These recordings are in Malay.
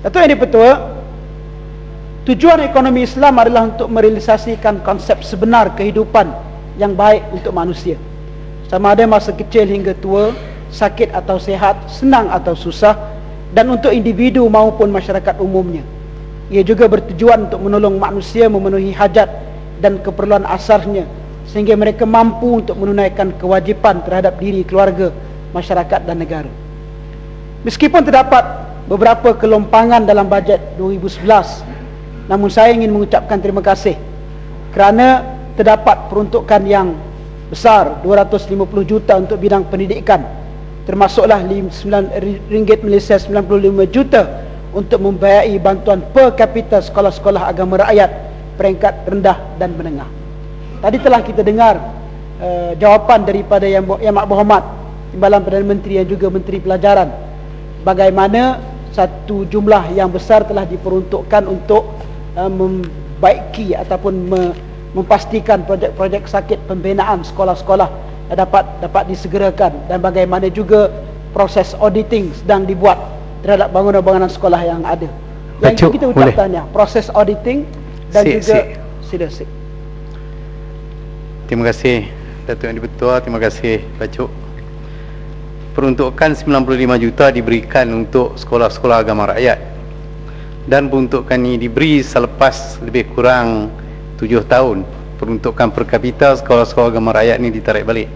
Datuk Yang di-Pertua, tujuan ekonomi Islam adalah untuk merealisasikan konsep sebenar kehidupan yang baik untuk manusia, sama ada masa kecil hingga tua, sakit atau sehat, senang atau susah, dan untuk individu maupun masyarakat umumnya. Ia juga bertujuan untuk menolong manusia memenuhi hajat dan keperluan asasnya, sehingga mereka mampu untuk menunaikan kewajipan terhadap diri, keluarga, masyarakat dan negara. Meskipun terdapat beberapa kelompangan dalam bajet 2011, namun saya ingin mengucapkan terima kasih kerana terdapat peruntukan yang besar, 250 juta untuk bidang pendidikan, termasuklah ringgit Malaysia 95 juta untuk membiayai bantuan per kapita sekolah-sekolah agama rakyat peringkat rendah dan menengah. Tadi telah kita dengar jawapan daripada Yang Amat Berhormat Timbalan Perdana Menteri dan juga Menteri Pelajaran, bagaimana satu jumlah yang besar telah diperuntukkan untuk membaiki ataupun memastikan projek-projek sakit pembinaan sekolah-sekolah dapat disegerakan, dan bagaimana juga proses auditing sedang dibuat terhadap bangunan-bangunan sekolah yang ada. Yang kita ucapkannya proses auditing dan juga sila. Terima kasih Datuk Yang di-Pertua, terima kasih Bacuk. Peruntukan 95 juta diberikan untuk sekolah-sekolah agama rakyat, dan peruntukan ini diberi selepas lebih kurang 7 tahun peruntukan per kapita sekolah-sekolah agama rakyat ini ditarik balik.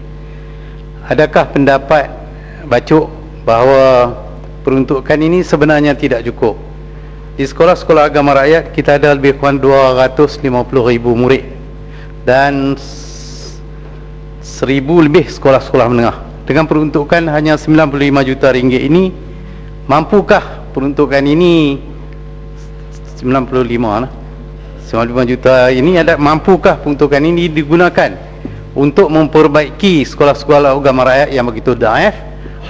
Adakah pendapat Bacuk bahawa peruntukan ini sebenarnya tidak cukup? Di sekolah-sekolah agama rakyat kita ada lebih kurang 250,000 murid dan 1,000 lebih sekolah-sekolah menengah. Dengan peruntukan hanya 95 juta ringgit ini, mampukah peruntukan ini 95 juta ini mampukah peruntukan ini digunakan untuk memperbaiki sekolah-sekolah agama rakyat yang begitu daif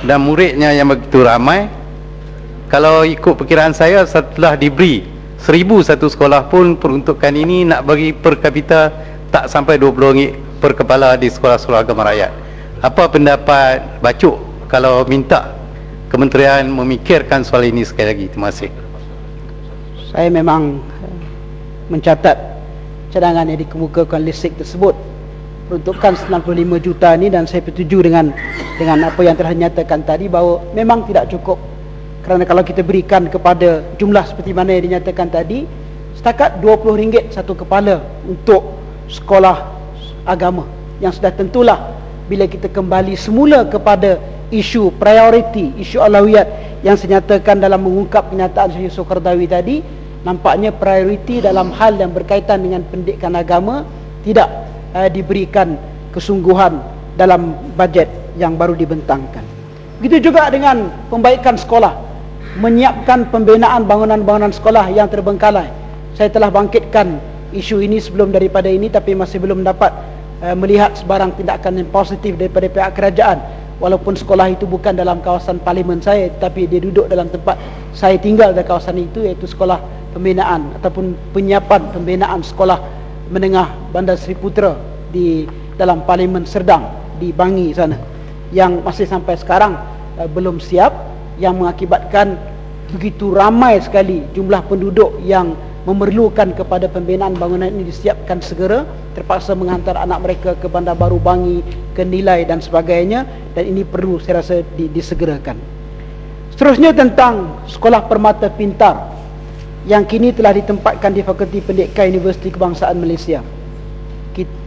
dan muridnya yang begitu ramai? Kalau ikut perkiraan saya, setelah diberi 1,000 satu sekolah pun, peruntukan ini nak bagi per kapita tak sampai RM20 per kepala di sekolah-sekolah agama rakyat. Apa pendapat Bacuk kalau minta kementerian memikirkan soal ini sekali lagi? Terima kasih. Saya memang mencatat cadangan yang dikemukakan listrik tersebut, peruntukan 95 juta ini, dan saya setuju dengan apa yang telah dinyatakan tadi bahawa memang tidak cukup. Kerana kalau kita berikan kepada jumlah seperti mana yang dinyatakan tadi, setakat RM20 satu kepala untuk sekolah agama, yang sudah tentulah bila kita kembali semula kepada isu prioriti, isu aulawiyat yang saya nyatakan dalam mengungkap kenyataan Syekh Yusuf Qaradawi tadi, nampaknya prioriti dalam hal yang berkaitan dengan pendidikan agama tidak diberikan kesungguhan dalam bajet yang baru dibentangkan. Begitu juga dengan pembaikan sekolah, menyiapkan pembinaan bangunan-bangunan sekolah yang terbengkalai. Saya telah bangkitkan isu ini sebelum daripada ini, tapi masih belum dapat melihat sebarang tindakan yang positif daripada pihak kerajaan. Walaupun sekolah itu bukan dalam kawasan parlimen saya, tetapi dia duduk dalam tempat saya tinggal di kawasan itu, iaitu sekolah pembinaan ataupun penyiapan pembinaan sekolah menengah Bandar Seri Putera di dalam Parlimen Serdang di Bangi sana, yang masih sampai sekarang belum siap, yang mengakibatkan begitu ramai sekali jumlah penduduk yang memerlukan kepada pembinaan bangunan ini disiapkan segera, terpaksa menghantar anak mereka ke Bandar Baru Bangi, ke Nilai dan sebagainya, dan ini perlu saya rasa disegerakan. Seterusnya tentang sekolah permata pintar yang kini telah ditempatkan di Fakulti Pendidikan Universiti Kebangsaan Malaysia.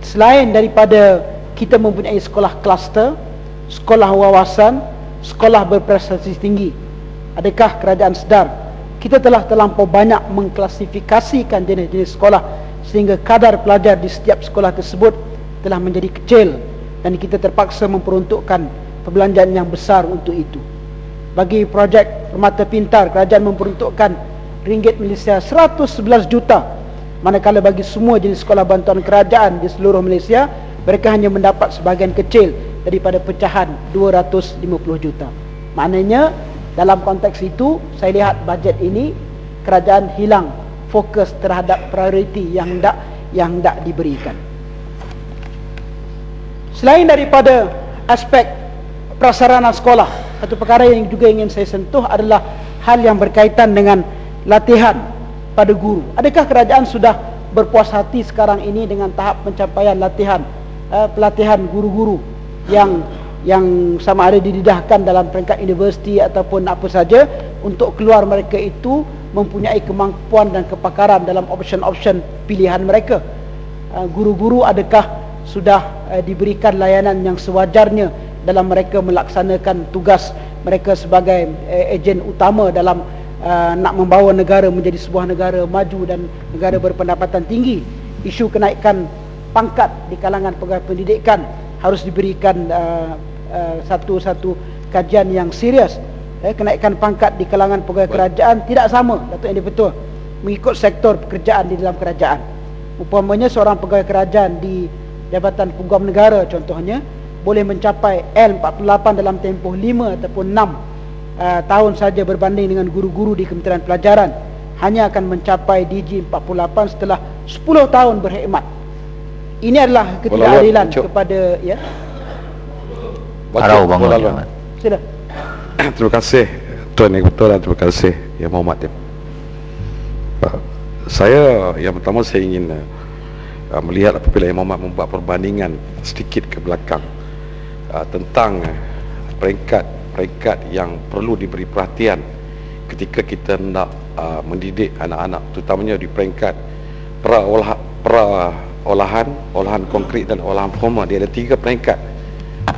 Selain daripada kita mempunyai sekolah kluster, sekolah wawasan, sekolah berprestasi tinggi, adakah kerajaan sedar kita telah terlampau banyak mengklasifikasikan jenis-jenis sekolah sehingga kadar pelajar di setiap sekolah tersebut telah menjadi kecil, dan kita terpaksa memperuntukkan perbelanjaan yang besar untuk itu. Bagi projek Permata Pintar, kerajaan memperuntukkan ringgit Malaysia 111 juta, manakala bagi semua jenis sekolah bantuan kerajaan di seluruh Malaysia, mereka hanya mendapat sebahagian kecil daripada pecahan 250 juta. Maknanya dalam konteks itu, saya lihat bajet ini kerajaan hilang fokus terhadap prioriti yang hendak diberikan. Selain daripada aspek prasarana sekolah, satu perkara yang juga ingin saya sentuh adalah hal yang berkaitan dengan latihan pada guru. Adakah kerajaan sudah berpuas hati sekarang ini dengan tahap pencapaian pelatihan guru-guru yang sama ada didedahkan dalam peringkat universiti ataupun apa saja, untuk keluar mereka itu mempunyai kemampuan dan kepakaran dalam option-option pilihan mereka? Guru-guru adakah sudah diberikan layanan yang sewajarnya dalam mereka melaksanakan tugas mereka sebagai ejen utama dalam nak membawa negara menjadi sebuah negara maju dan negara berpendapatan tinggi? Isu kenaikan pangkat di kalangan pegawai pendidikan harus diberikan satu kajian yang serius. Kenaikan pangkat di kalangan pegawai kerajaan tidak sama, Datuk Yang Di-Pertua, mengikut sektor pekerjaan di dalam kerajaan. Umpamanya seorang pegawai kerajaan di Jabatan Peguam Negara contohnya boleh mencapai L48 dalam tempoh 5 ataupun 6 tahun saja, berbanding dengan guru-guru di Kementerian Pelajaran hanya akan mencapai DG 48 setelah 10 tahun berkhidmat. Ini adalah ketidakadilan kepada Arau bangun. Sila. Terima kasih Tuan Yang Betul dan terima kasih Yang Muhammad. Saya yang pertama saya ingin melihat apabila Yang Muhammad membuat perbandingan sedikit ke belakang tentang peringkat yang perlu diberi perhatian ketika kita nak mendidik anak-anak, terutamanya di peringkat olahan konkret dan olahan formal. Dia ada 3 peringkat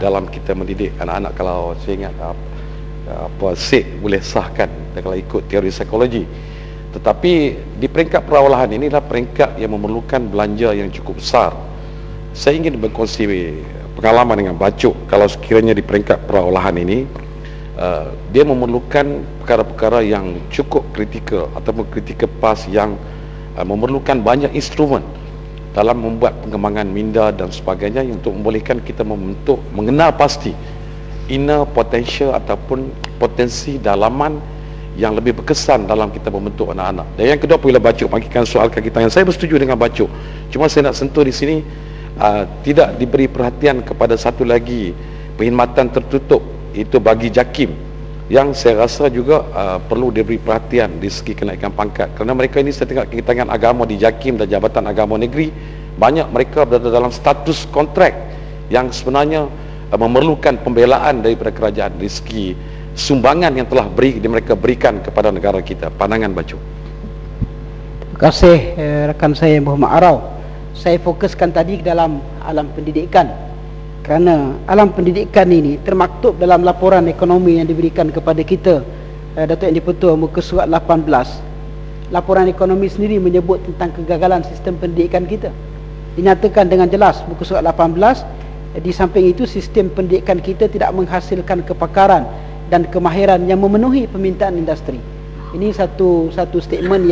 dalam kita mendidik anak-anak. Kalau saya ingat Syed boleh sahkan kalau ikut teori psikologi. Tetapi di peringkat perawalahan ini adalah peringkat yang memerlukan belanja yang cukup besar. Saya ingin berkongsi pengalaman dengan Bacuk. Kalau sekiranya di peringkat perawalahan ini dia memerlukan perkara-perkara yang cukup kritikal ataupun critical path yang memerlukan banyak instrumen dalam membuat pengembangan minda dan sebagainya untuk membolehkan kita mengenal pasti inner potential ataupun potensi dalaman yang lebih berkesan dalam kita membentuk anak-anak. Dan yang kedua, apabila Bacuk bangkitkan soal kaki tangan, saya bersetuju dengan Bacuk. Cuma saya nak sentuh di sini tidak diberi perhatian kepada satu lagi perkhidmatan tertutup, itu bagi JAKIM, yang saya rasa juga perlu diberi perhatian di segi kenaikan pangkat, kerana mereka ini setingkat kaki-tangan agama di JAKIM dan Jabatan Agama Negeri. Banyak mereka berada dalam status kontrak yang sebenarnya memerlukan pembelaan daripada kerajaan dari segi sumbangan yang telah mereka berikan kepada negara kita. Pandangan Bacuk. Terima kasih rakan saya Muhammad Arau. Saya fokuskan tadi dalam alam pendidikan, kerana alam pendidikan ini termaktub dalam laporan ekonomi yang diberikan kepada kita, Datuk Yang Di-Pertua, muka surat 18. Laporan ekonomi sendiri menyebut tentang kegagalan sistem pendidikan kita. Dinyatakan dengan jelas muka surat 18, di samping itu sistem pendidikan kita tidak menghasilkan kepakaran dan kemahiran yang memenuhi permintaan industri. Ini satu statement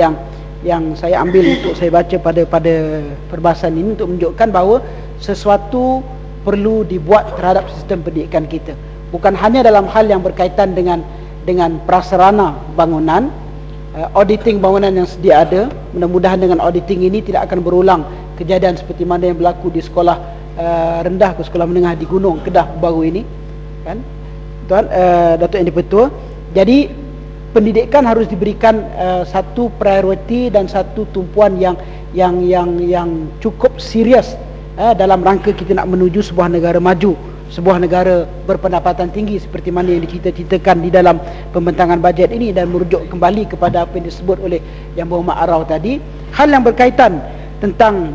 yang saya ambil untuk saya baca pada perbahasan ini, untuk menunjukkan bahawa sesuatu perlu dibuat terhadap sistem pendidikan kita. Bukan hanya dalam hal yang berkaitan dengan prasarana bangunan, auditing bangunan yang sedia ada. Mudah-mudahan dengan auditing ini tidak akan berulang kejadian seperti mana yang berlaku di sekolah rendah ke sekolah menengah di Gunung Kedah baru ini, kan Tuan Datuk Yang Di-Pertua. Jadi pendidikan harus diberikan satu prioriti dan satu tumpuan yang cukup serius dalam rangka kita nak menuju sebuah negara maju, sebuah negara berpendapatan tinggi seperti mana yang dicita-citakan di dalam pembentangan bajet ini. Dan merujuk kembali kepada apa yang disebut oleh Yang Muhammad Arau tadi, hal yang berkaitan tentang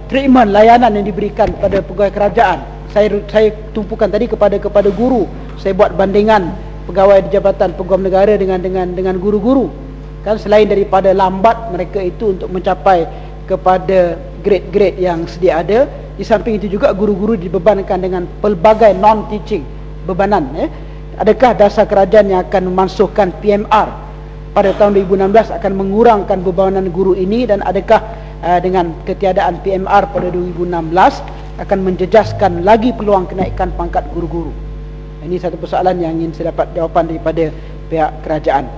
treatment layanan yang diberikan pada pegawai kerajaan, saya tumpukan tadi kepada guru. Saya buat bandingan pegawai di Jabatan Peguam Negara dengan guru-guru, kan, selain daripada lambat mereka itu untuk mencapai kepada grade-grade yang sedia ada, di samping itu juga guru-guru dibebankan dengan pelbagai non-teaching bebanan. Adakah dasar kerajaan yang akan memansuhkan PMR pada tahun 2016 akan mengurangkan bebanan guru ini, dan adakah dengan ketiadaan PMR pada 2016 akan menjejaskan lagi peluang kenaikan pangkat guru-guru? Ini satu persoalan yang ingin saya dapat jawapan daripada pihak kerajaan.